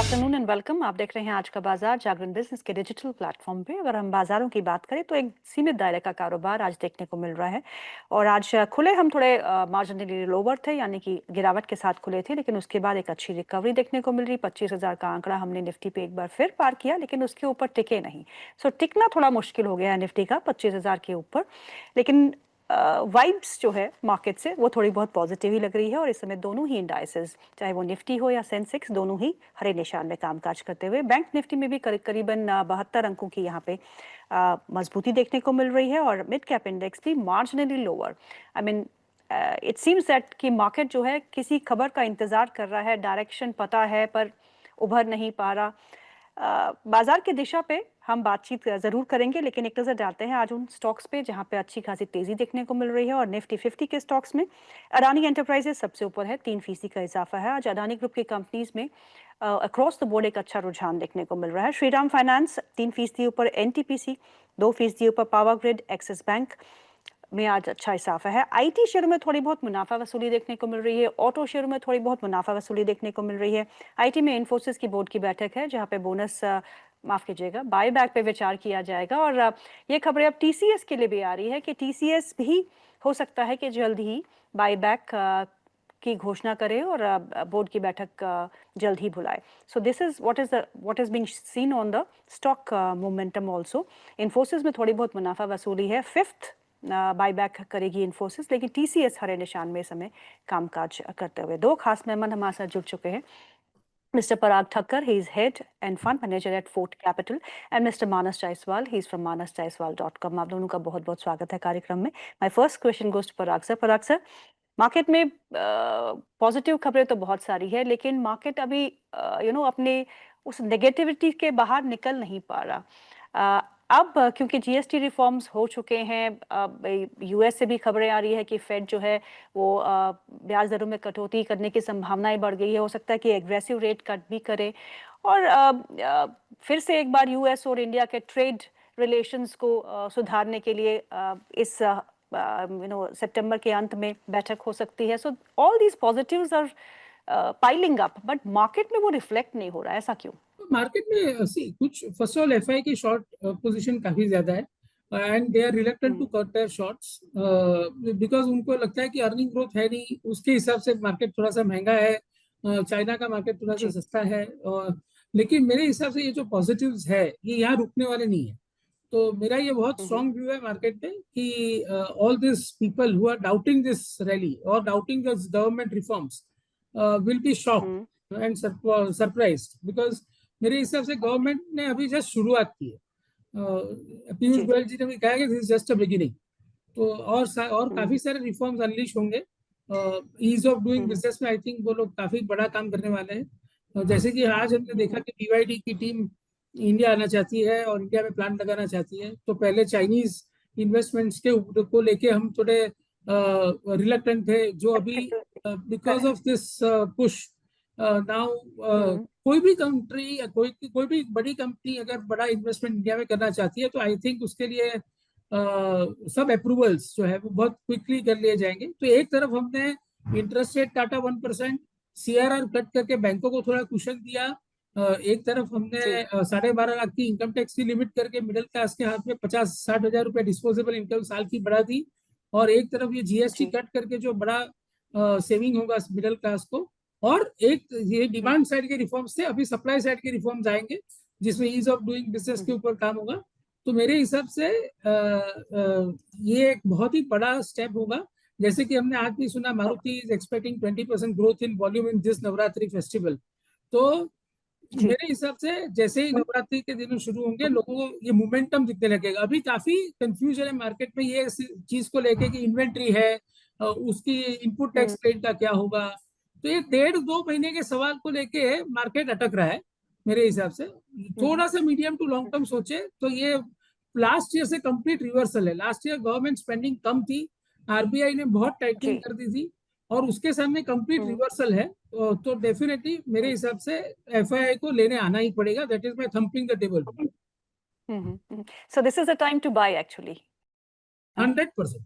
Afternoon and welcome. आप देख रहे हैं आज का बाजार जागरण बिजनेस के डिजिटल प्लेटफॉर्म पे। अगर हम बाजारों की बात करें तो एक सीमित दायरे का कारोबार आज देखने को मिल रहा है और आज खुले हम थोड़े मार्जिनली लोअर थे, यानी कि गिरावट के साथ खुले थे, लेकिन उसके बाद एक अच्छी रिकवरी देखने को मिल रही। 25,000 का आंकड़ा हमने निफ्टी पे एक बार फिर पार किया, लेकिन उसके ऊपर टिके नहीं। सो टिकना थोड़ा मुश्किल हो गया है निफ्टी का 25,000 के ऊपर, लेकिन वाइब्स जो है मार्केट से वो थोड़ी बहुत पॉजिटिव ही लग रही है। और इस समय दोनों ही इंडाइसेस, चाहे वो निफ्टी हो या सेंसेक्स, दोनों ही हरे निशान में कामकाज करते हुए, बैंक निफ्टी में भी करीबन 72 अंकों की यहाँ पे मजबूती देखने को मिल रही है और मिड कैप इंडेक्स भी marginally lower. I mean it seems that कि मार्केट जो है किसी खबर का इंतजार कर रहा है, डायरेक्शन पता है पर उभर नहीं पा रहा। बाजार की दिशा पे हम बातचीत जरूर करेंगे, लेकिन एक नजर डालते हैं आज उन स्टॉक्स पे जहां पे अच्छी खासी तेजी देखने को मिल रही है। और निफ्टी 50 के स्टॉक्स में अडानी एंटरप्राइजेस सबसे ऊपर है, 3% का इजाफा है। आज अडानी ग्रुप की कंपनीज में अक्रॉस द बोर्ड एक अच्छा रुझान देखने को मिल रहा है। श्रीराम फाइनेंस 3% ऊपर, एनटीपीसी 2% ऊपर, पावर ग्रिड, एक्सिस बैंक में आज अच्छा इजाफा है। आईटी शेयरों में थोड़ी बहुत मुनाफा वसूली देखने को मिल रही है, ऑटो शेयरों में थोड़ी बहुत मुनाफा वसूली देखने को मिल रही है। आईटी में इन्फोसिस की बोर्ड की बैठक है जहां पे बोनस माफ कीजिएगा बायबैक पे विचार किया जाएगा। और ये खबरें अब टीसीएस के लिए भी आ रही है कि टीसीएस भी हो सकता है कि जल्द ही बायबैक की घोषणा करे और बोर्ड की बैठक जल्द ही बुलाए। So this is what is being seen on the stock momentum also. Infosys में थोड़ी बहुत मुनाफा वसूली है, फिफ्थ बायबैक करेगी इन्फोसिस, लेकिन टीसीएस हरे निशान में इस समय कामकाज करते हुए। दो खास मेहमान हमारे साथ जुड़ चुके हैं। Mr. Parag Thakkar, he is head and fund manager at Fort Capital, and Mr. Manas Jaiswal, he is from manasjaiswal.com. आप दोनों का बहुत-बहुत स्वागत है कार्यक्रम में। My first question goes to Parag sir. Parag sir, market में पॉजिटिव खबरें तो बहुत सारी है, लेकिन मार्केट अभी अपने उस नेगेटिविटी के बाहर निकल नहीं पा रहा। अब क्योंकि जीएसटी रिफॉर्म्स हो चुके हैं, यूएस से भी खबरें आ रही है कि फेड जो है वो ब्याज दरों में कटौती करने की संभावनाएं बढ़ गई है। हो सकता है कि एग्रेसिव रेट कट भी करे और फिर से एक बार यूएस और इंडिया के ट्रेड रिलेशंस को सुधारने के लिए इस सितंबर के अंत में बैठक हो सकती है। So all these positives are piling up, but market में वो रिफ्लेक्ट नहीं हो रहा है। ऐसा क्यों? मार्केट में कुछ फर्स्ट ऑफ ऑल एफआई की शॉर्ट पोजीशन काफी ज्यादा है and they are reluctant to cut their shorts because उनको लगता है कि अर्निंग ग्रोथ है नहीं, उसके हिसाब से मार्केट थोड़ा सा महंगा है। चाइना का मार्केट थोड़ा सा सस्ता है लेकिन मेरे हिसाब से ये जो पॉजिटिव्स है ये यहाँ रुकने वाले नहीं है। तो मेरा ये बहुत स्ट्रॉन्ग व्यू है मार्केट में कि all this people who are doubting this rally और doubting this government reforms will be shocked and surprised because मेरे हिसाब से गवर्नमेंट ने अभी जस्ट शुरुआत की है। पीयूष गोयल जी ने भी कहा कि this is just a beginning. तो और काफी सारे रिफॉर्म्स अनलीश होंगे। ईज ऑफ डूइंग बिजनेस में आई थिंक वो लोग काफी बड़ा काम करने वाले हैं। जैसे कि आज हमने देखा कि बीवाईडी की टीम इंडिया आना चाहती है और इंडिया में प्लांट लगाना चाहती है। तो पहले चाइनीज इन्वेस्टमेंट्स के को लेके हम थोड़े रिलक्टेंट थे, जो अभी because of this push now कोई भी कंट्री या कोई भी बड़ी कंपनी अगर बड़ा इन्वेस्टमेंट इंडिया में करना चाहती है तो आई थिंक उसके लिए सब अप्रूवल्स जो है वो बहुत क्विकली कर लिए जाएंगे। तो एक तरफ हमने इंटरेस्ट रेट काटा 1%, सीआरआर कट करके बैंकों को थोड़ा कुशन दिया। एक तरफ हमने 12.5 लाख की इनकम टैक्स की लिमिट करके मिडिल क्लास के हाथ में 50-60 हजार रुपए डिस्पोजेबल इनकम साल की बढ़ा दी। और एक तरफ ये जीएसटी कट करके जो बड़ा सेविंग होगा मिडिल क्लास को। और एक ये डिमांड साइड के रिफॉर्म्स थे, अभी सप्लाई साइड के रिफॉर्म्स आएंगे जिसमें ईज ऑफ डूइंग बिजनेस के ऊपर काम होगा। तो मेरे हिसाब से ये एक बहुत ही बड़ा स्टेप होगा। जैसे कि हमने आज भी सुना Maruti is expecting 20% growth in volume in this Navratri festival. तो मेरे हिसाब से जैसे ही नवरात्रि के दिन शुरू होंगे लोगों को ये मोमेंटम दिखने लगेगा। अभी काफी कंफ्यूजन है मार्केट में ये चीज को लेके कि इन्वेंट्री है, उसकी इनपुट टैक्स रेट का क्या होगा। तो ये 1.5-2 महीने के सवाल को लेके मार्केट अटक रहा है। मेरे हिसाब से थोड़ा सा मीडियम टू लॉन्ग टर्म सोचे तो ये लास्ट ईयर से कंप्लीट रिवर्सल है। लास्ट ईयर गवर्नमेंट स्पेंडिंग कम थी, आरबीआई ने बहुत टाइटनिंग कर दी थी और उसके सामने कंप्लीट रिवर्सल है। तो डेफिनेटली मेरे हिसाब से एफआईआई को लेने आना ही पड़ेगा। That is my thumping the table. So this is the time to buy actually. 100%।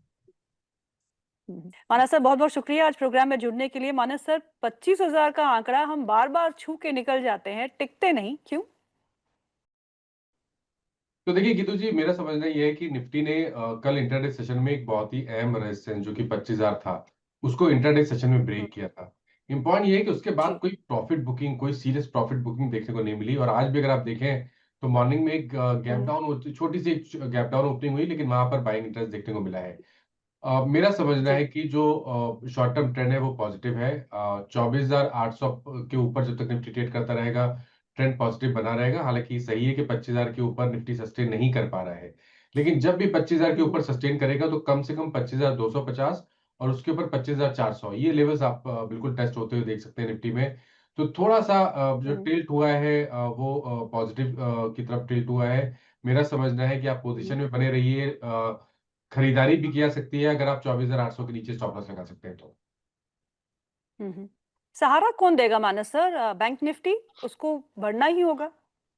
Manas sir, बहुत बहुत शुक्रिया आज प्रोग्राम में जुड़ने के लिए। मानस सर, 25,000 का आंकड़ा हम बार बार छू के निकल जाते हैं, टिकते नहीं, क्यों? तो देखिए गीतू जी, मेरा समझना यह है कि निफ्टी ने कल इंटरडे सेशन में एक बहुत ही अहम रेजिस्टेंस जो कि 25,000 था, उसको इंटरडे सेशन में हम्म, ब्रेक किया था। इंपॉर्टेंट ये है कि उसके बाद जी। कोई प्रॉफिट बुकिंग, कोई सीरियस प्रॉफिट बुकिंग देखने को नहीं मिली। और आज भी अगर आप देखें तो मॉर्निंग में एक गैप हम्म, डाउन, छोटी सी गैप डाउन ओपनिंग हुई, लेकिन वहां पर बाइंग इंटरेस्ट देखने को मिला है। मेरा समझना जी। है कि जो शॉर्ट टर्म ट्रेंड है वो पॉजिटिव है। 24,800 के ऊपर जब तक निफ्टी ट्रेड करता रहेगा, ट्रेंड पॉजिटिव बना रहेगा। हालांकि सही है कि 25,000 के ऊपर निफ्टी सस्टेन नहीं कर पा रहा है, लेकिन जब भी 25,000 के हम्म, ऊपर सस्टेन करेगा तो कम से कम 25,250 और उसके ऊपर 25,400, ये लेवल्स आप बिल्कुल टेस्ट होते हुए देख सकते हैं निफ्टी में। तो थोड़ा सा जो हम्म, टिल्ट हुआ है वो पॉजिटिव की तरफ टिल्ट हुआ है। मेरा समझना है कि आप पोजीशन हम्म, में बने रहिए। खरीदारी भी की जा सकती है अगर आप 24,800 के नीचे स्टॉप लॉस लगा सकते हैं तो। सहारा कौन देगा मानस सर? बैंक निफ्टी, उसको बढ़ना ही होगा।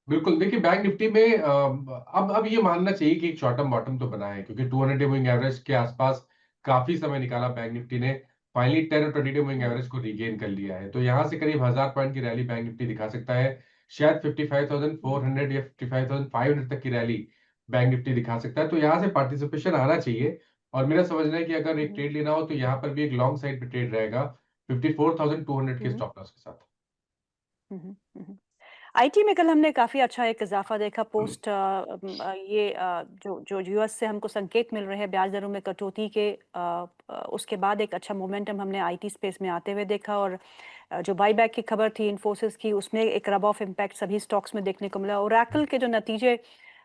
बिल्कुल, देखिए बैंक निफ्टी में अब ये मानना चाहिए कि एक शॉर्ट टर्म बॉटम तो बना है, क्योंकि 200 मूविंग एवरेज के आसपास काफी समय निकाला बैंक निफ्टी ने। फाइनली 10 और 20 मूविंग हम्म, एवरेज को रीगेन कर लिया है, तो यहाँ से करीब 1,000 पॉइंट की रैली बैंक निफ्टी दिखा सकता है। शायद हम्म, 55,400 या 55,500 तक की रैली बैंक निफ्टी दिखा सकता है। तो यहाँ से पार्टिसिपेशन आना चाहिए। और मेरा समझना है कि अगर एक हम्म, ट्रेड लेना हो तो यहाँ पर भी एक लॉन्ग साइड पे ट्रेड रहेगा 54,200 के हम्म, स्टॉप लॉस के साथ। हम्म, हम्म। आईटी में कल हमने काफी अच्छा एक इजाफा देखा पोस्ट जो जो यूएस से हमको संकेत मिल रहे हैं ब्याज दरों में कटौती के, उसके बाद एक अच्छा मोमेंटम हमने आईटी स्पेस में आते हुए देखा। और जो बाईबैक की खबर थी इन्फोसिस की, उसमें एक रब ऑफ इम्पैक्ट सभी स्टॉक्स में देखने को मिला। ओरेकल के जो नतीजे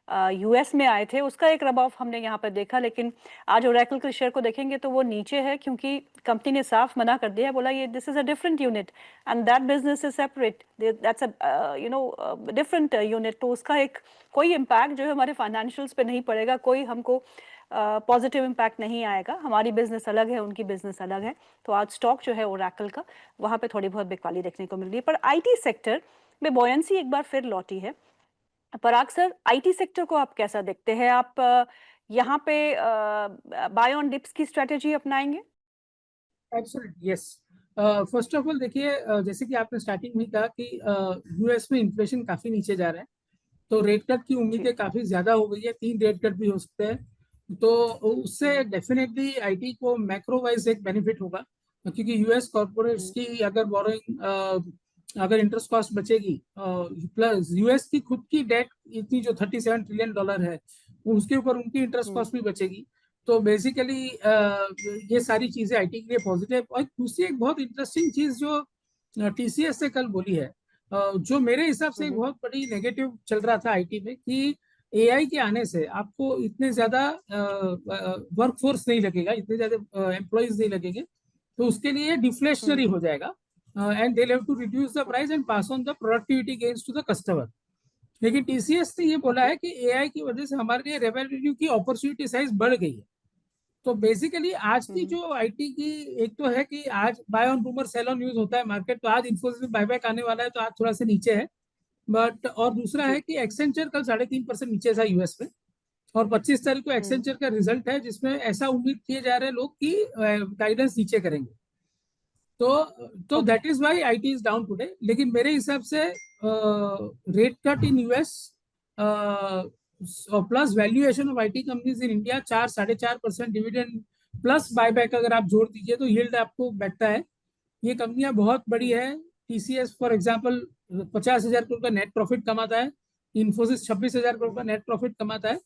यूएस में आए थे, उसका एक रब ऑफ हमने यहाँ पर देखा। लेकिन आज ओरेकल के शेयर को देखेंगे तो वो नीचे है, क्योंकि कंपनी ने साफ मना कर दिया, बोला ये this is a different unit and that business is separate, that's a different unit. तो उसका एक कोई इम्पैक्ट जो है हमारे फाइनेंशियल्स पे नहीं पड़ेगा, कोई हमको पॉजिटिव इम्पैक्ट नहीं आएगा। हमारी बिजनेस अलग है, उनकी बिजनेस अलग है। तो आज स्टॉक जो है ओरेकल का, वहां पे थोड़ी बहुत बिकवाली देखने को मिल रही है। पर आईटी सेक्टर में बॉयंसी एक बार फिर लौटी है। पराग सर, आईटी सेक्टर को आप कैसा देखते हैं? आप यहाँ पे बाय ऑन डिप्स की स्ट्रेटेजी अपनाएंगे? Absolutely yes. First of all देखिए, जैसे कि आपने स्टार्टिंग में कहा कि यूएस में इन्फ्लेशन काफी नीचे जा रहा है, तो रेट कट की जी। उम्मीदें काफी ज्यादा हो गई है, 3 रेट कट भी हो सकते हैं। तो उससे हम्म, डेफिनेटली आईटी को मैक्रो वाइज एक बेनिफिट होगा, क्योंकि यूएस कॉर्पोरेट्स हम्म, की अगर बोरोइंग, अगर इंटरेस्ट कॉस्ट बचेगी, प्लस यूएस की खुद की डेट इतनी जो $37 ट्रिलियन है, उसके ऊपर उनकी इंटरेस्ट हम्म, कॉस्ट भी बचेगी। तो बेसिकली ये सारी चीजें आईटी के लिए पॉजिटिव। और दूसरी एक बहुत इंटरेस्टिंग चीज जो टीसीएस से कल बोली है, जो मेरे हिसाब से एक हम्म, बहुत बड़ी नेगेटिव चल रहा था आईटी में, कि एआई के आने से आपको इतने ज्यादा वर्कफोर्स नहीं लगेगा, इतने ज्यादा एम्प्लॉयज नहीं लगेंगे, तो उसके लिए डिफ्लेशनरी हम्म, हो जाएगा and they have to reduce the price and pass on the productivity gains to the customer. लेकिन टीसीएस ने ये बोला ओके। है कि एआई की वजह से हमारे लिए रेवेन्यू की अपॉर्चुनिटी साइज बढ़ गई है। तो बेसिकली आज की हम्म, जो आईटी की, एक तो है कि आज buy on rumour sell on news होता है मार्केट, तो आज इन्फोसिस में बायबैक आने वाला है, तो आज थोड़ा सा नीचे है। बट और दूसरा है जी। कि एक्सेंचर कल 3.5% नीचे था यूएस में, और 25 तारीख को हम्म, एक्सेंचर का रिजल्ट है, जिसमें ऐसा उम्मीद किए जा रहे हैं लोग कि गाइडेंस नीचे करेंगे। तो okay. That is why IT is down today. लेकिन मेरे हिसाब से rate cut in US plus valuation of IT companies in India, 4-4.5% dividend plus buyback अगर आप जोड़ दीजिए तो यील्ड आपको बैठता है। ये कंपनियां बहुत बड़ी हम्म, है। टीसीएस फॉर एग्जांपल 50,000 करोड़ का नेट प्रॉफिट कमाता है, इन्फोसिस 26,000 करोड़ हम्म, का नेट प्रॉफिट कमाता है।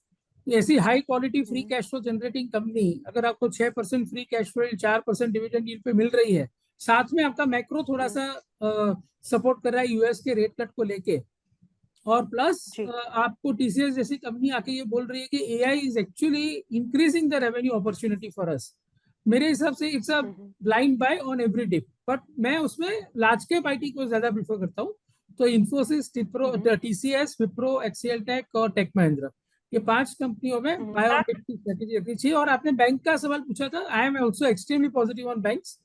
ऐसी हाई क्वालिटी फ्री हम्म, कैश फ्लो जनरेटिंग कंपनी, अगर आपको 6% free cash flow, 4% dividend yield पे मिल रही है, साथ में आपका मैक्रो थोड़ा हम्म, सा सपोर्ट कर रहा है यूएस के रेट कट को लेके, और प्लस जी। आपको टीसीएस जैसी कंपनी आके ये बोल रही है कि AI is actually increasing the revenue opportunity for us. मेरे हिसाब से it's a hmm, blind buy on every dip, but मैं उसमें लार्ज कैप आईटी को ज्यादा प्रीफर करता हूँ। तो इन्फोसिस, हम्म, टीसीएस, विप्रो, एक्सीएल टेक और टेक महिंद्रा, ये 5 कंपनियों में हम्म, बाय ऑन डिप की स्ट्रेटेजी रखनी चाहिए। और आपने बैंक का सवाल पूछा था, I am also extremely positive on banks.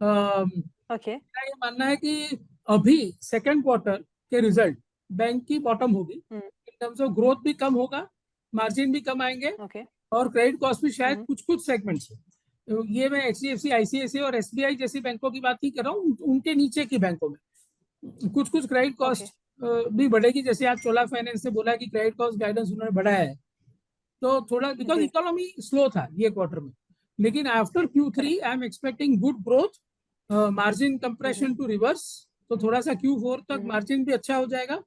Okay. मेरा ये मानना है कि अभी सेकेंड क्वार्टर के रिजल्ट बैंक की बॉटम होगी, हम्म, इन टर्म्स ऑफ ग्रोथ भी कम होगा, मार्जिन भी कम आएंगे, ओके। और क्रेडिट कॉस्ट भी शायद हम्म, कुछ कुछ सेगमेंट्स में, ये मैं HDFC, ICICI और SBI जैसी बैंकों की बात नहीं कर रहा हूँ, उनके नीचे की बैंकों में कुछ कुछ क्रेडिट ओके कॉस्ट भी बढ़ेगी। जैसे आज चोला फाइनेंस ने बोला कि क्रेडिट कॉस्ट गाइडेंस उन्होंने बढ़ाया है, तो थोड़ा बिकॉज जी इकोनॉमी स्लो था ये क्वार्टर में, लेकिन after Q3 correct I am expecting good growth, margin compression to reverse. तो थोड़ा सा Q4 तक मार्जिन भी अच्छा हो जाएगा,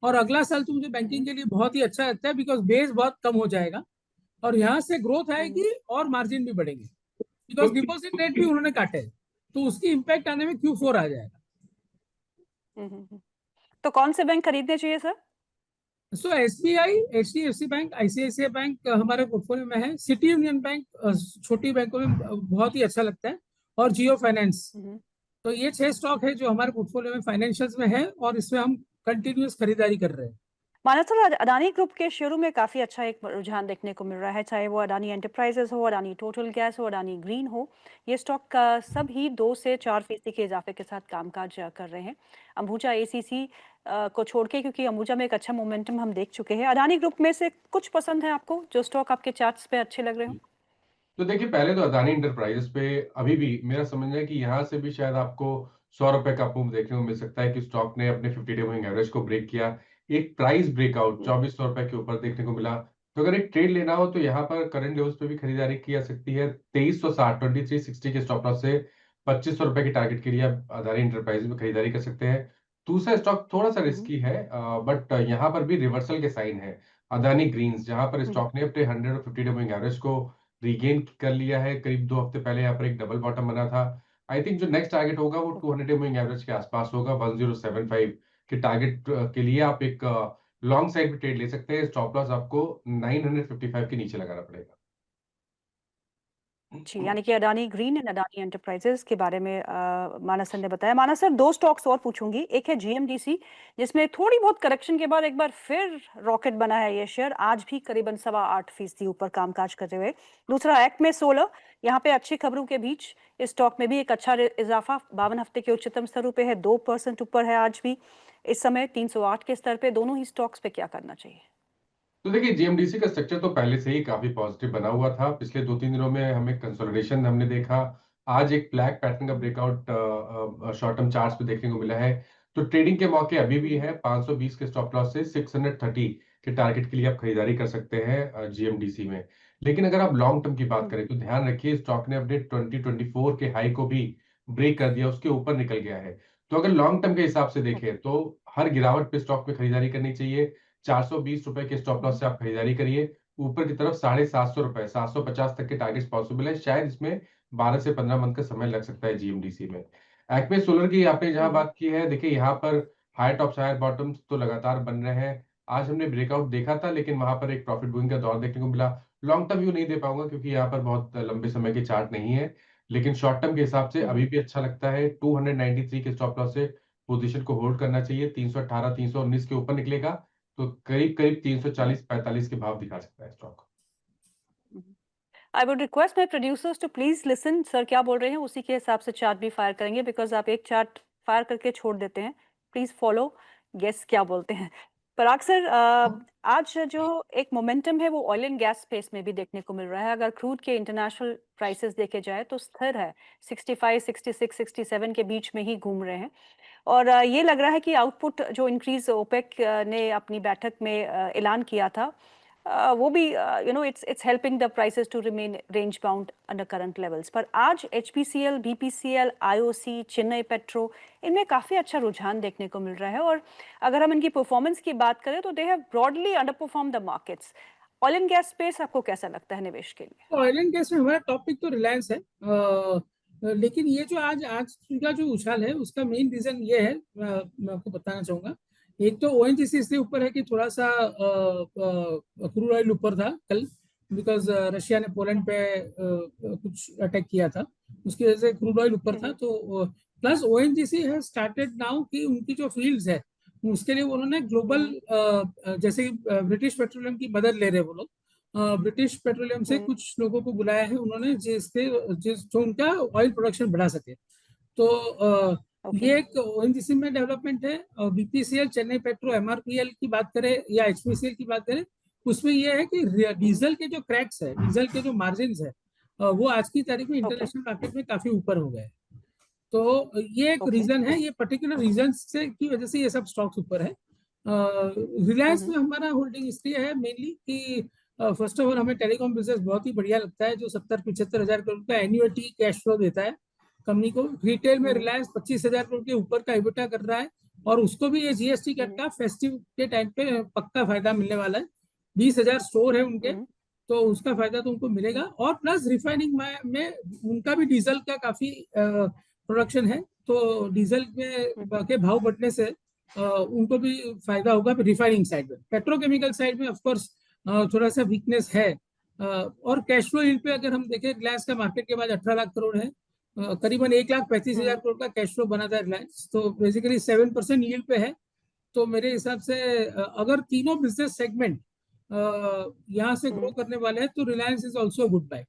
और अगला साल तो मुझे बैंकिंग के लिए बहुत ही अच्छा लगता है, बिकॉज बेस बहुत कम हो जाएगा और यहाँ से ग्रोथ आएगी और मार्जिन भी बढ़ेंगे, बिकॉज डिपॉजिट रेट भी उन्होंने काटे हैं, तो उसकी इम्पैक्ट आने में Q4 आ जाएगा। तो कौन से बैंक खरीदने चाहिए सर? सो SBI, HDFC bank, ICICI bank हमारे पोर्टफोलियो में है। सिटी यूनियन बैंक छोटी बैंकों में बहुत ही अच्छा लगता है, और जियो फाइनेंस। तो ये 6 स्टॉक है जो हमारे पोर्टफोलियो में फाइनेंशियल्स में है, और इसमें हम कंटिन्यूअस खरीदारी कर रहे हैं। मानस सर, अडानी ग्रुप के शेयरों में काफी अच्छा एक रुझान देखने को मिल रहा है, चाहे वो अडानी एंटरप्राइजेस हो, अडानी टोटल गैस हो, अडानी ग्रीन हो। ये स्टॉक सब ही 2 से 4% के इजाफे के साथ कामकाज कर रहे हैं। अंबुजा ACC को छोड़ के, क्योंकि अंबुजा में एक अच्छा मोमेंटम हम देख चुके हैं। अडानी ग्रुप में से कुछ पसंद है आपको, जो स्टॉक आपके चार्ट्स पे अच्छे लग रहे हो? तो देखिए, पहले तो अदानी इंटरप्राइजेस पे अभी भी मेरा समझना है कि यहाँ से भी शायद आपको 100 रुपए का मूव देखने को मिल सकता है कि स्टॉक ने अपने 50 डे मूविंग एवरेज को ब्रेक किया। एक प्राइस ब्रेकआउट 2400 रुपए के ऊपर देखने को मिला। तो अगर एक ट्रेड लेना हो तो यहाँ पर करंट लेवल्स पे भी खरीदारी की जा सकती है। 2360 2360 के स्टॉप लॉस से 2500 रुपए की टारगेट के लिए आप अदानी इंटरप्राइजेस में खरीदारी कर सकते हैं। दूसरा स्टॉक थोड़ा सा रिस्की है, बट यहाँ पर भी रिवर्सल के साइन है। अदानी ग्रीन्स, जहां पर स्टॉक ने अपने 100 और 50 डे मूविंग एवरेज को रीगेन कर लिया है। करीब 2 हफ्ते पहले यहाँ पर एक डबल बॉटम बना था। आई थिंक जो नेक्स्ट टारगेट होगा वो 200 डे मूविंग एवरेज के आसपास होगा। 1075 के टारगेट के लिए आप एक लॉन्ग साइड पे ट्रेड ले सकते हैं। स्टॉप लॉस आपको 955 के नीचे लगाना पड़ेगा। जी, यानी कि Adani green and Adani enterprises के बारे में मानस सर ने बताया। मानस सर, 2 स्टॉक्स और पूछूंगी। एक है GMDC, जिसमें थोड़ी बहुत करेक्शन के बाद एक बार फिर रॉकेट बना है ये शेयर, आज भी करीबन 8.25% ऊपर कामकाज करते हुए। दूसरा एक्मे सोलर, यहाँ पे अच्छी खबरों के बीच इस स्टॉक में भी एक अच्छा इजाफा 52 हफ्ते के उच्चतम स्तरों पे है, 2% ऊपर है आज भी इस समय 308 के स्तर पे। दोनों ही स्टॉक्स पे क्या करना चाहिए? तो देखिए, जीएमडीसी का स्ट्रक्चर तो पहले से ही काफी पॉजिटिव बना हुआ था। पिछले 2-3 दिनों में हमें कंसोलिडेशन हमने देखा। आज एक ब्लैक पैटर्न का ब्रेकआउट शॉर्ट टर्म चार्ट्स पे देखने को मिला है। तो ट्रेडिंग के मौके अभी भी है। 520 के स्टॉप लॉस से 630 के टारगेट के लिए आप खरीदारी कर सकते हैं जीएमडीसी में। लेकिन अगर आप लॉन्ग टर्म की बात करें तो ध्यान रखिए, स्टॉक ने अपने 2024 के हाई को भी ब्रेक कर दिया, उसके ऊपर निकल गया है। तो अगर लॉन्ग टर्म के हिसाब से देखें तो हर गिरावट पे स्टॉक पे खरीदारी करनी चाहिए। 420 रुपए के स्टॉप लॉस से आप खरीदारी करिए। ऊपर की तरफ 750 रुपए, 750 तक के टारगेट पॉसिबल है। शायद इसमें 12 से 15 मंथ का समय लग सकता है जीएमडीसी में। एक्मे सोलर की आपने जहां बात की है, देखिए यहाँ पर हाई टॉप्स हायर बॉटम्स तो लगातार बन रहे हैं। आज हमने ब्रेकआउट देखा था, लेकिन वहां पर एक प्रॉफिट बुकिंग का दौर देखने को मिला। लॉन्ग टर्म व्यू नहीं दे पाऊंगा क्योंकि यहाँ पर बहुत लंबे समय के चार्ट नहीं है, लेकिन शॉर्ट टर्म के हिसाब से अभी भी अच्छा लगता है। 293 के स्टॉप लॉस से पोजीशन को होल्ड करना चाहिए। 318 319 के ऊपर निकलेगा तो करीब करीब 340-45 के भाव दिखा सकता है stock. I would request my producers to please listen, sir क्या बोल रहे हैं उसी के हिसाब से चार्ट भी फायर करेंगे, बिकॉज आप एक चार्ट फायर करके छोड़ देते हैं। प्लीज फॉलो गेस क्या बोलते हैं। पराग सर, आज जो एक मोमेंटम है वो ऑयल एंड गैस स्पेस में भी देखने को मिल रहा है। अगर क्रूड के इंटरनेशनल प्राइसेस देखे जाए तो स्थिर है, 65 66 67 के बीच में ही घूम रहे हैं। और ये लग रहा है कि आउटपुट जो इंक्रीज ओपेक ने अपनी बैठक में ऐलान किया था, वो भी it's helping the prices to remain range bound under current levels. पर आज HPCL, BPCL, IOC, Chennai petro, इनमें काफी अच्छा रुझान देखने को मिल रहा है। और अगर हम इनकी परफॉर्मेंस की बात करें तो they have broadly under perform the markets. Oil and gas space आपको कैसा लगता है निवेश के लिए? ऑयल एंड गैस में हमारा टॉपिक तो रिलायंस है, लेकिन ये जो आज आज का जो उछाल है उसका मेन रीजन ये है, मैं आपको बताना चाहूंगा। एक तो ONGC इसलिए ऊपर है कि थोड़ा सा क्रूड ऑयल ऊपर था कल, बिकॉज रशिया ने पोलैंड पे कुछ अटैक किया था, उसकी वजह से क्रूड ऑयल ऊपर था। तो प्लस ONGC है स्टार्टेड नाउ कि उनकी जो फील्ड्स है उसके लिए उन्होंने ग्लोबल, जैसे ब्रिटिश पेट्रोलियम की मदद ले रहे हैं वो लोग। ब्रिटिश पेट्रोलियम से कुछ लोगों को बुलाया है उन्होंने, जो उनका ऑयल प्रोडक्शन बढ़ा सके। तो ये एक ONGC में डेवलपमेंट है। BPCL, चेन्नई पेट्रो, MRPL की बात करें या HPCL की बात करें, उसमें ये है कि डीजल के जो क्रैक्स है, डीजल के जो मार्जिन है, वो आज की तारीख में ओके इंटरनेशनल मार्केट में काफी ऊपर हो गए। तो ये एक ओके रीजन है, ये पर्टिकुलर रीजन से की वजह से ये सब स्टॉक्स ऊपर है। रिलायंस में हमारा होल्डिंग इसलिए है मेनली कि फर्स्ट ऑफ ऑल हमें टेलीकॉम बिजनेस बहुत ही बढ़िया लगता है, जो 70-75 हजार करोड़ का एन्युअटी कैश फ्लो देता है कंपनी को। रिटेल में रिलायंस 25,000 करोड़ के ऊपर का EBITDA कर रहा है, और उसको भी ये जीएसटी कट का फेस्टिव के टाइम पे पक्का फायदा मिलने वाला है। 20,000 स्टोर है उनके, तो उसका फायदा तो उनको मिलेगा। और प्लस रिफाइनिंग में उनका भी डीजल का काफी प्रोडक्शन है, तो डीजल के भाव बढ़ने से उनको भी फायदा होगा रिफाइनिंग साइड में। पेट्रोकेमिकल साइड में ऑफ कोर्स थोड़ा सा वीकनेस है। और कैश फ्लो यील्ड पे अगर हम देखें, रिलायंस का मार्केट के बाद 18 लाख करोड़ है, करीबन 1,35,000 करोड़ का कैश फ्लो बना था रिलायंस, तो बेसिकली 7% यील्ड पे है। तो मेरे हिसाब से अगर तीनों बिजनेस सेगमेंट यहाँ से ग्रो करने वाले हैं तो Reliance is also good bye.